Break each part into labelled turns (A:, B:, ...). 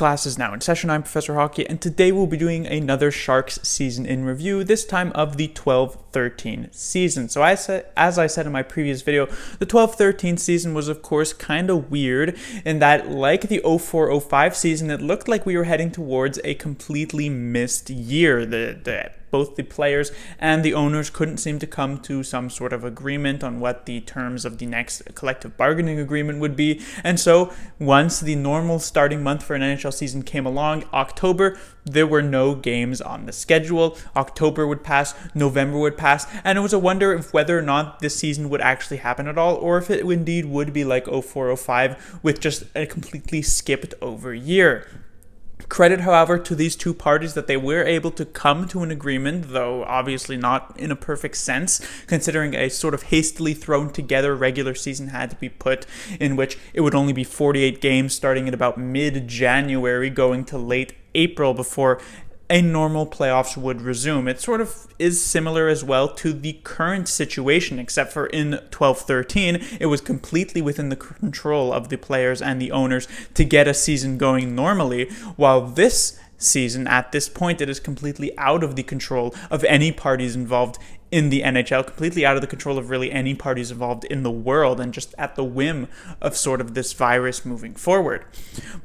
A: class is now in session. I'm Professor Hockey, and today we'll be doing another Sharks season in review, this time of the 12-13 season. So as I said in my previous video, the 12-13 season was of course kind of weird in that, like the 04-05 season, it looked like we were heading towards a completely missed year. Both the players and the owners couldn't seem to come to some sort of agreement on what the terms of the next collective bargaining agreement would be. And so once the normal starting month for an NHL season came along, October, there were no games on the schedule. October would pass, November would pass, and it was a wonder of whether or not this season would actually happen at all, or if it indeed would be like 04-05 with just a completely skipped over year. Credit, however, to these two parties that they were able to come to an agreement, though obviously not in a perfect sense, considering a sort of hastily thrown together regular season had to be put, in which it would only be 48 games starting at about mid-January going to late April before a normal playoffs would resume. It sort of is similar as well to the current situation, except for in 12-13, it was completely within the control of the players and the owners to get a season going normally, while this season, at this point, it is completely out of the control of any parties involved in the NHL, completely out of the control of really any parties involved in the world, and just at the whim of sort of this virus moving forward.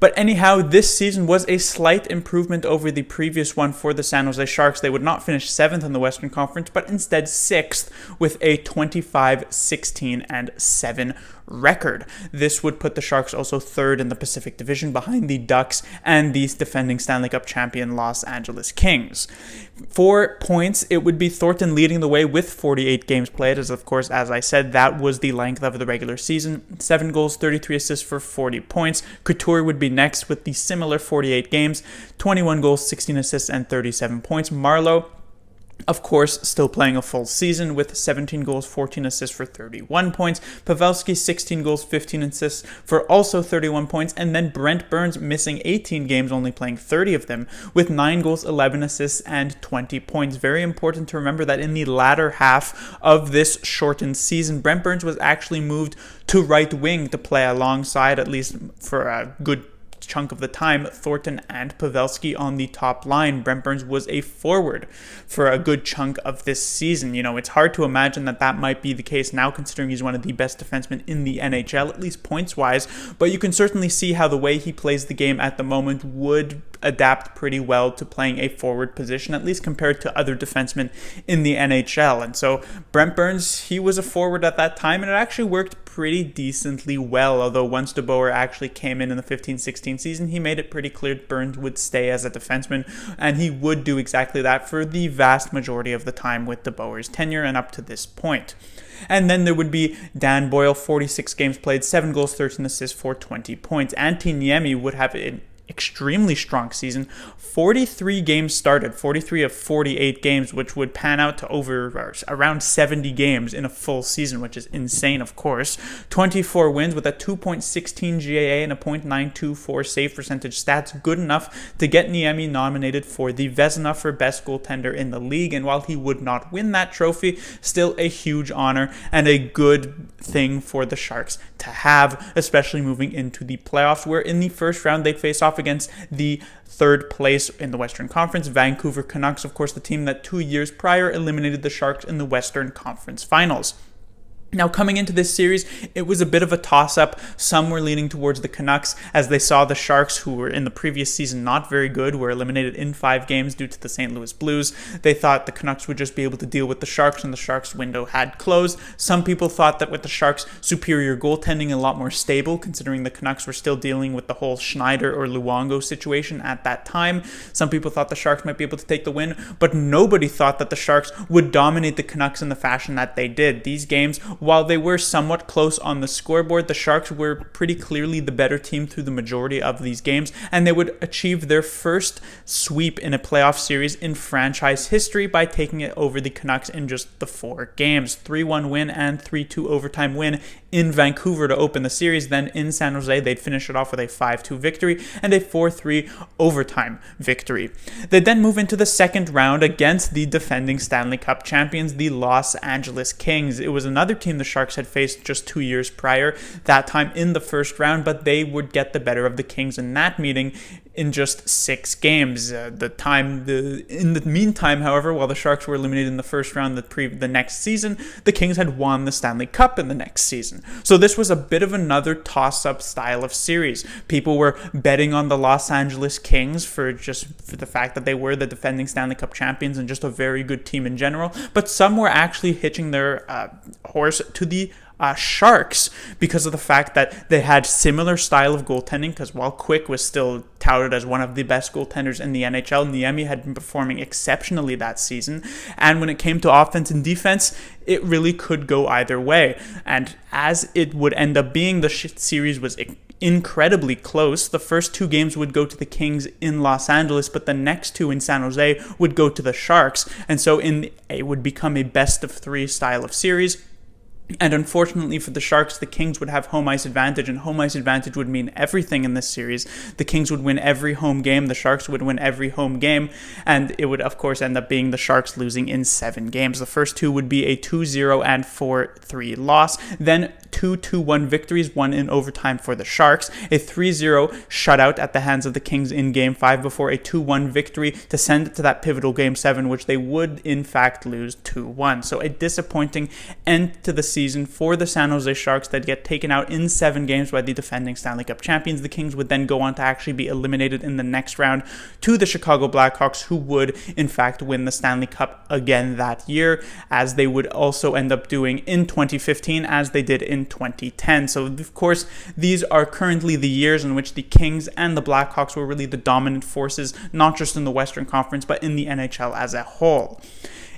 A: But anyhow, this season was a slight improvement over the previous one for the San Jose Sharks. They would not finish 7th in the Western Conference, but instead 6th with a 25-16-7 record. This would put the Sharks also 3rd in the Pacific Division behind the Ducks and the defending Stanley Cup champion Los Angeles Kings. For points, it would be Thornton leading the way with 48 games played, as of course, as I said, that was the length of the regular season. 7 goals, 33 assists for 40 points. Couture would be next with the similar 48 games, 21 goals, 16 assists, and 37 points. Marleau, of course, still playing a full season with 17 goals, 14 assists for 31 points. Pavelski, 16 goals, 15 assists for also 31 points. And then Brent Burns missing 18 games, only playing 30 of them, with 9 goals, 11 assists, and 20 points. Very important to remember that in the latter half of this shortened season, Brent Burns was actually moved to right wing to play alongside, at least for a good chunk of the time, Thornton and Pavelski on the top line. Brent Burns was a forward for a good chunk of this season. You know, it's hard to imagine that might be the case now, considering he's one of the best defensemen in the NHL, at least points-wise, but you can certainly see how the way he plays the game at the moment would adapt pretty well to playing a forward position, at least compared to other defensemen in the NHL. And so Brent Burns, he was a forward at that time, and it actually worked pretty decently well, although once DeBoer actually came in the 15-16 season, he made it pretty clear Burns would stay as a defenseman, and he would do exactly that for the vast majority of the time with DeBoer's tenure and up to this point. And then there would be Dan Boyle, 46 games played, 7 goals, 13 assists for 20 points. Antti Niemi would have an extremely strong season, 43 games started, 43 of 48 games, which would pan out to over around 70 games in a full season, which is insane, of course. 24 wins with a 2.16 GAA and a .924 save percentage stats, good enough to get Niemi nominated for the Vezina for best goaltender in the league. And while he would not win that trophy, still a huge honor and a good thing for the Sharks to have, especially moving into the playoffs, where in the first round they'd face off against the 3rd place in the Western Conference, Vancouver Canucks, of course the team that 2 years prior eliminated the Sharks in the Western Conference Finals. Now, coming into this series, it was a bit of a toss-up. Some were leaning towards the Canucks as they saw the Sharks, who were in the previous season not very good, were eliminated in 5 games due to the St. Louis Blues. They thought the Canucks would just be able to deal with the Sharks, and the Sharks' window had closed. Some people thought that with the Sharks' superior goaltending, a lot more stable, considering the Canucks were still dealing with the whole Schneider or Luongo situation at that time. Some people thought the Sharks might be able to take the win, but nobody thought that the Sharks would dominate the Canucks in the fashion that they did. These games, while they were somewhat close on the scoreboard, the Sharks were pretty clearly the better team through the majority of these games, and they would achieve their first sweep in a playoff series in franchise history by taking it over the Canucks in just the 4 games. 3-1 win and 3-2 overtime win in Vancouver to open the series. Then in San Jose, they'd finish it off with a 5-2 victory and a 4-3 overtime victory. They'd then move into the second round against the defending Stanley Cup champions, the Los Angeles Kings. It was another team the Sharks had faced just 2 years prior, that time in the first round, but they would get the better of the Kings in that meeting in just 6 games. In the meantime, however, while the Sharks were eliminated in the first round the next season, the Kings had won the Stanley Cup in the next season. So this was a bit of another toss-up style of series. People were betting on the Los Angeles Kings for the fact that they were the defending Stanley Cup champions and just a very good team in general, but some were actually hitching their horse to the Sharks because of the fact that they had similar style of goaltending, because while Quick was still touted as one of the best goaltenders in the NHL, Niemi had been performing exceptionally that season, and when it came to offense and defense, it really could go either way. And as it would end up being, the series was incredibly close. The first 2 games would go to the Kings in Los Angeles, but the next 2 in San Jose would go to the Sharks, and so it would become a best of 3 style of series. And unfortunately for the Sharks, the Kings would have home ice advantage, and home ice advantage would mean everything in this series. The Kings would win every home game, the Sharks would win every home game, and it would of course end up being the Sharks losing in 7 games. The first 2 would be a 2-0 and 4-3 loss, then 2 2-1 victories, one in overtime for the Sharks, a 3-0 shutout at the hands of the Kings in Game 5 before a 2-1 victory to send it to that pivotal Game 7, which they would in fact lose 2-1. So a disappointing end to the season for the San Jose Sharks that get taken out in 7 games by the defending Stanley Cup champions. The Kings would then go on to actually be eliminated in the next round to the Chicago Blackhawks, who would in fact win the Stanley Cup again that year, as they would also end up doing in 2015 as they did in 2010. So of course these are currently the years in which the Kings and the Blackhawks were really the dominant forces, not just in the Western Conference but in the NHL as a whole.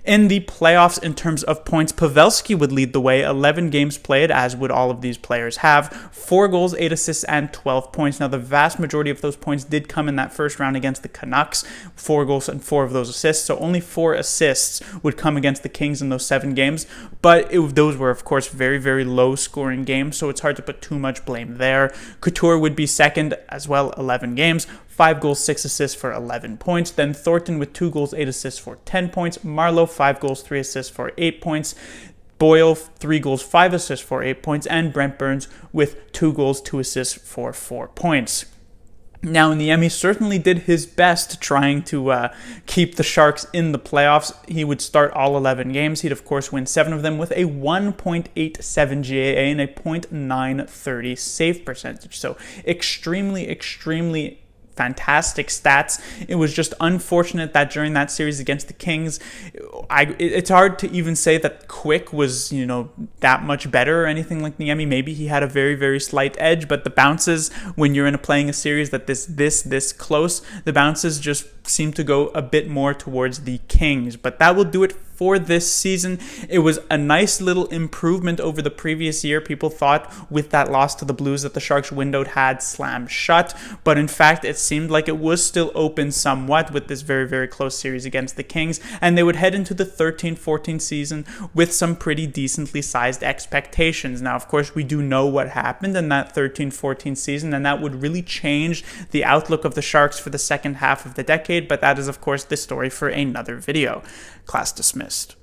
A: In the playoffs, in terms of points, Pavelski would lead the way, 11 games played, as would all of these players have, 4 goals, 8 assists, and 12 points. Now, the vast majority of those points did come in that first round against the Canucks, 4 goals and 4 of those assists, so only 4 assists would come against the Kings in those 7 games, but those were, of course, very, very low-scoring games, so it's hard to put too much blame there. Couture would be second as well, 11 games, 5 goals, 6 assists for 11 points. Then Thornton with 2 goals, 8 assists for 10 points. Marleau, 5 goals, 3 assists for 8 points. Boyle, 3 goals, 5 assists for 8 points. And Brent Burns with 2 goals, 2 assists for 4 points. Now, Niemi certainly did his best trying to keep the Sharks in the playoffs. He would start all 11 games. He'd, of course, win 7 of them with a 1.87 GAA and a .930 save percentage. So extremely, extremely fantastic stats. It was just unfortunate that during that series against the Kings, it's hard to even say that Quick was, that much better or anything like Niemi. Maybe he had a very, very slight edge, but the bounces when you're playing a series that this close, the bounces just seem to go a bit more towards the Kings. But that will do it for this season. It was a nice little improvement over the previous year. People thought with that loss to the Blues that the Sharks' window had slammed shut, but in fact it seemed like it was still open somewhat with this very, very close series against the Kings, and they would head into the 13-14 season with some pretty decently sized expectations. Now, of course, we do know what happened in that 13-14 season, and that would really change the outlook of the Sharks for the second half of the decade, but that is, of course, the story for another video. Class dismissed.